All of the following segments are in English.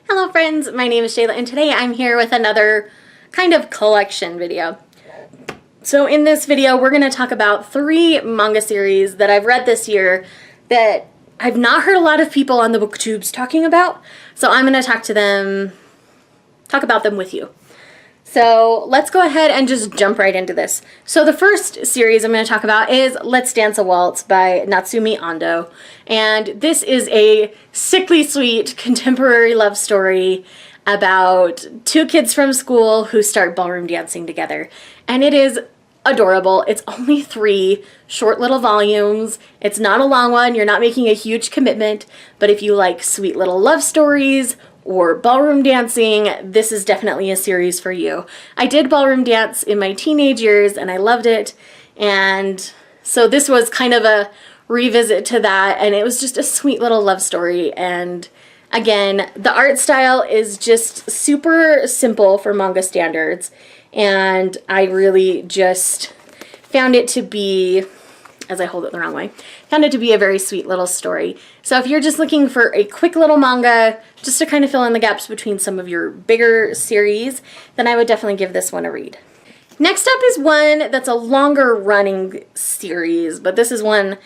Hello friends, my name is Shayla and today I'm here with another kind of collection video. So in this video we're going to talk about 3 manga series that I've read this year that I've not heard a lot of people on the booktubes talking about. So I'm going to talk about them with you. So let's go ahead and just jump right into this. So the first series I'm going to talk about is Let's Dance a Waltz by Natsumi Ando. And this is a sickly sweet contemporary love story about 2 kids from school who start ballroom dancing together. And it is adorable. It's only 3 short little volumes. It's not a long one. You're not making a huge commitment. But if you like sweet little love stories or ballroom dancing, this is definitely a series for you. I did ballroom dance in my teenage years and I loved it, and so this was kind of a revisit to that, and it was just a sweet little love story. And again, the art style is just super simple for manga standards, and I really just found it to be, as I hold it the wrong way, found it to be a very sweet little story. So if you're just looking for a quick little manga just to kind of fill in the gaps between some of your bigger series, then I would definitely give this one a read. Next up is one that's a longer running series, but this is one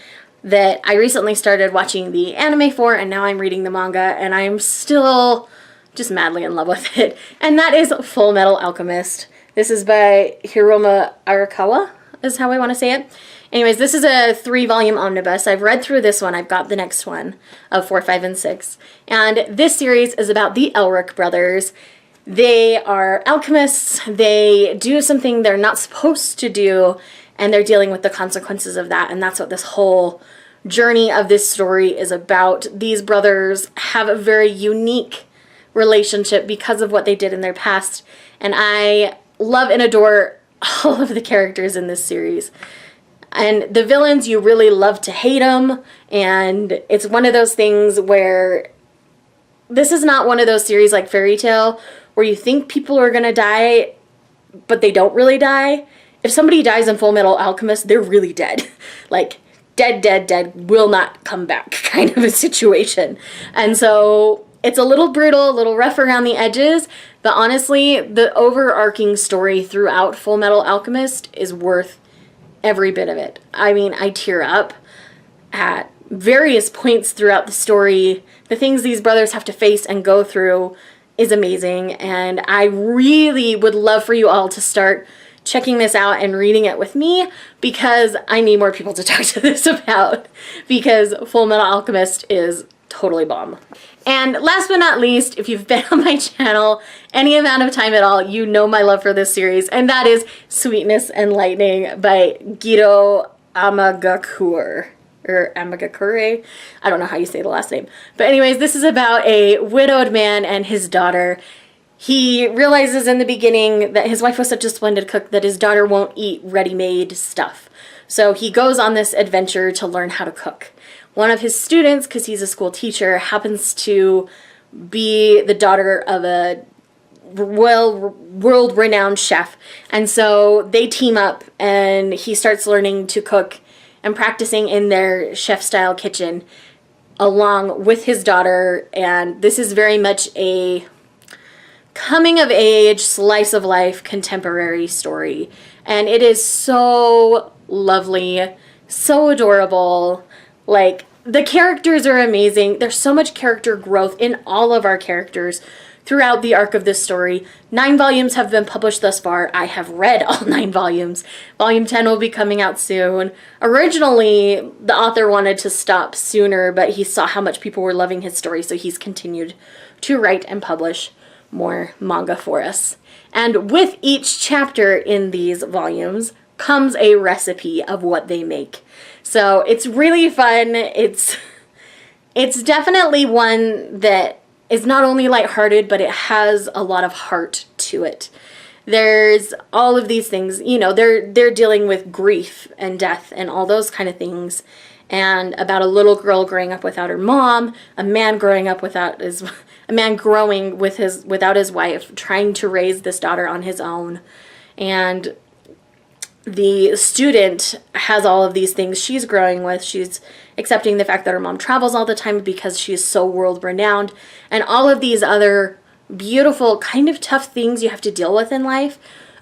that I recently started watching the anime for, and now I'm reading the manga, and I'm still just madly in love with it. And that is Full Metal Alchemist. This is by Hiroma Arakawa, is how I want to say it. Anyways, this is a 3-volume omnibus. I've read through this one. I've got the next one of 4, 5, and 6. And this series is about the Elric brothers. They are alchemists. They do something they're not supposed to do, and they're dealing with the consequences of that. And that's what this whole journey of this story is about. These brothers have a very unique relationship because of what they did in their past. And I love and adore all of the characters in this series. And the villains, you really love to hate them, and it's one of those things where this is not one of those series like Fairy Tail where you think people are going to die, but they don't really die. If somebody dies in Full Metal Alchemist, they're really dead. Like, dead, dead, dead, will not come back kind of a situation. And so it's a little brutal, a little rough around the edges, but honestly, the overarching story throughout Full Metal Alchemist is worth every bit of it. I mean, I tear up at various points throughout the story. The things these brothers have to face and go through is amazing, and I really would love for you all to start checking this out and reading it with me, because I need more people to talk to this about, because Full Metal Alchemist is totally bomb. And last but not least, if you've been on my channel any amount of time at all, you know my love for this series, and that is Sweetness and Lightning by Gito Amagakure, or Amagakure. I don't know how you say the last name. But anyways, this is about a widowed man and his daughter. He realizes in the beginning that his wife was such a splendid cook that his daughter won't eat ready-made stuff. So he goes on this adventure to learn how to cook. One of his students, because he's a school teacher, happens to be the daughter of a world-renowned chef. And so they team up, and he starts learning to cook and practicing in their chef-style kitchen along with his daughter. And this is very much a coming-of-age, slice-of-life, contemporary story. And it is so lovely, so adorable. Like, the characters are amazing. There's so much character growth in all of our characters throughout the arc of this story. 9 volumes have been published thus far. I have read all 9 volumes. Volume 10 will be coming out soon. Originally, the author wanted to stop sooner, but he saw how much people were loving his story, so he's continued to write and publish more manga for us. And with each chapter in these volumes comes a recipe of what they make. So it's really fun. It's definitely one that is not only lighthearted, but it has a lot of heart to it. There's all of these things, you know, they're dealing with grief and death and all those kind of things, and about a little girl growing up without her mom, a man growing up without his without his wife, trying to raise this daughter on his own. And the student has all of these things she's growing with. She's accepting the fact that her mom travels all the time because she is so world renowned, and all of these other beautiful, kind of tough things you have to deal with in life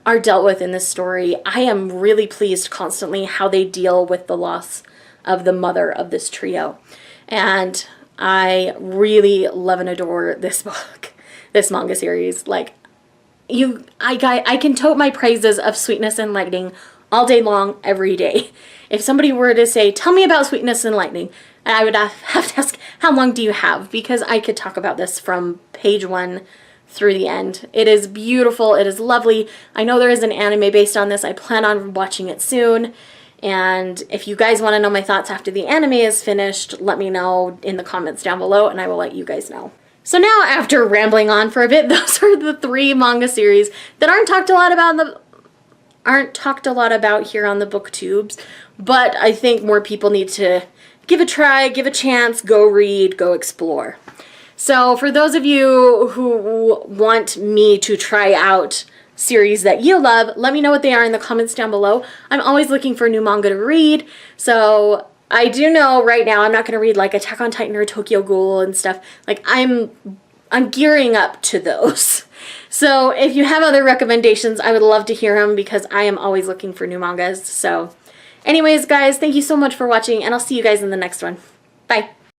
are dealt with in this story. I am really pleased constantly how they deal with the loss of the mother of this trio. And I really love and adore this book, this manga series. Like, I can tote my praises of Sweetness and Lightning all day long, every day. If somebody were to say, tell me about Sweetness and Lightning, I would have to ask, how long do you have? Because I could talk about this from page 1 through the end. It is beautiful. It is lovely. I know there is an anime based on this. I plan on watching it soon. And if you guys want to know my thoughts after the anime is finished, let me know in the comments down below and I will let you guys know. So now, after rambling on for a bit, those are the 3 manga series that aren't talked a lot about here on the booktubes, but I think more people need to give a try, give a chance, go read, go explore. So for those of you who want me to try out series that you love, let me know what they are in the comments down below. I'm always looking for new manga to read, so I do know right now I'm not going to read like Attack on Titan or Tokyo Ghoul and stuff. Like, I'm gearing up to those. So if you have other recommendations, I would love to hear them because I am always looking for new mangas. So anyways, guys, thank you so much for watching, and I'll see you guys in the next one. Bye.